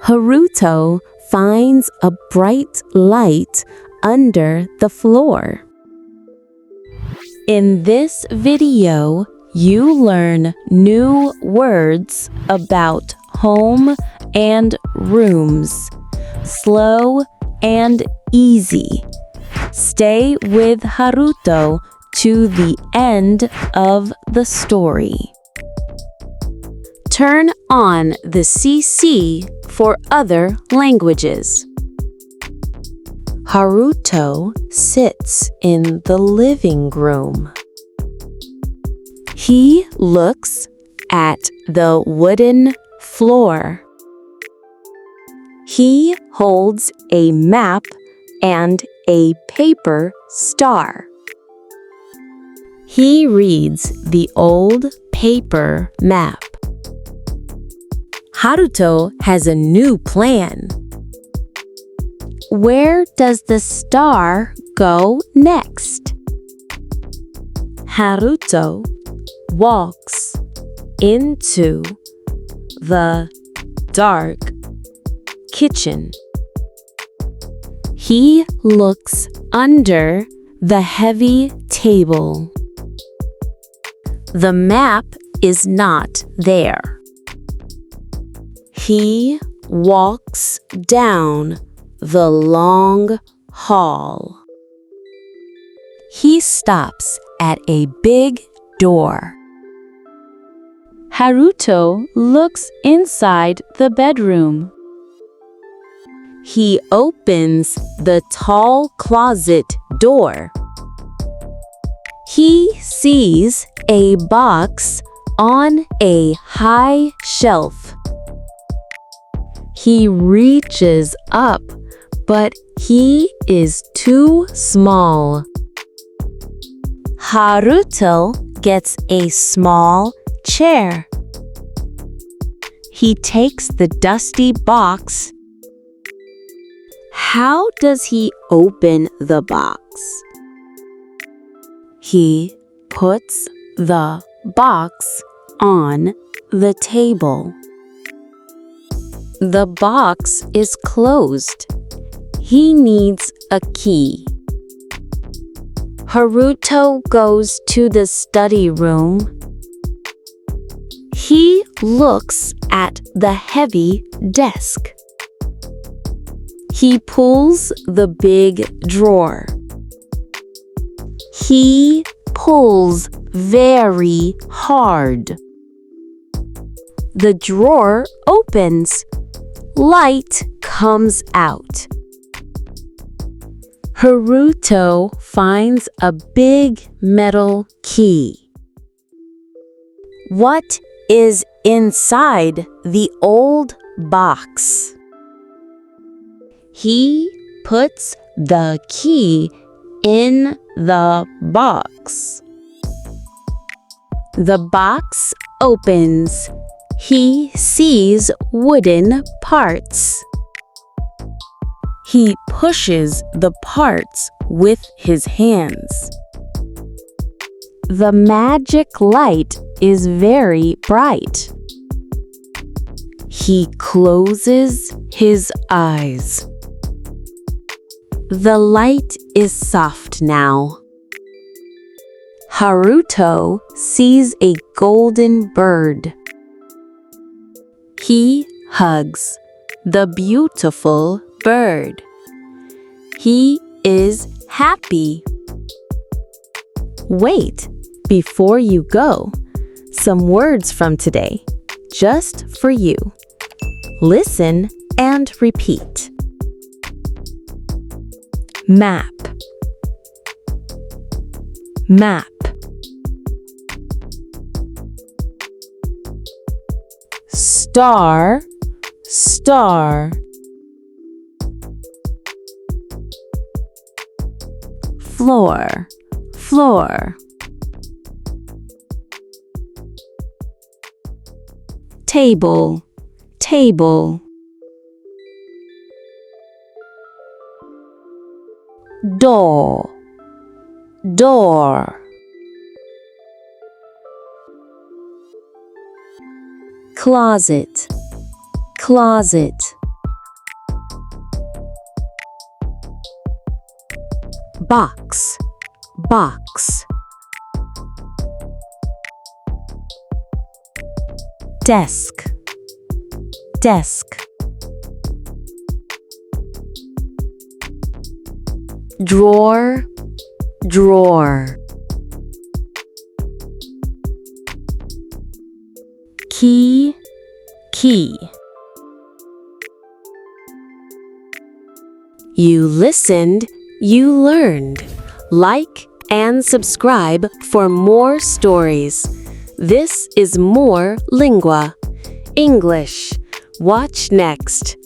Haruto finds a bright light under the floor. In this video, you learn new words about home and rooms. Slow and easy. Stay with Haruto to the end of the story. Turn on the CC for other languages. Haruto sits in the living room. He looks at the wooden floor. He holds a map and a paper star. He reads the old paper map. Haruto has a new plan. Where does the star go next? Haruto walks into the dark kitchen. He looks under the heavy table. The map is not there. He walks down the long hall. He stops at a big door. Haruto looks inside the bedroom. He opens the tall closet door. He sees a box on a high shelf. He reaches up, but he is too small. Haruto gets a small chair. He takes the dusty box. How does he open the box? He puts the box on the table. The box is closed. He needs a key. Haruto goes to the study room. He looks at the heavy desk. He pulls the big drawer. He pulls very hard. The drawer opens. Light comes out. Haruto finds a big metal key. What is inside the old box? He puts the key in the box. The box opens. He sees wooden parts. He pushes the parts with his hands. The magic light is very bright. He closes his eyes. The light is soft now. Haruto sees a golden bird. He hugs the beautiful bird. He is happy. Wait, before you go, some words from today, just for you. Listen and repeat. Map. Map. Star, star. Floor, floor. Table, table. Door, door. Closet, closet. box, box. Desk, desk. Drawer, drawer. Key, key. You listened, you learned. Like and subscribe for more stories. This is more Lingua. English. Watch next.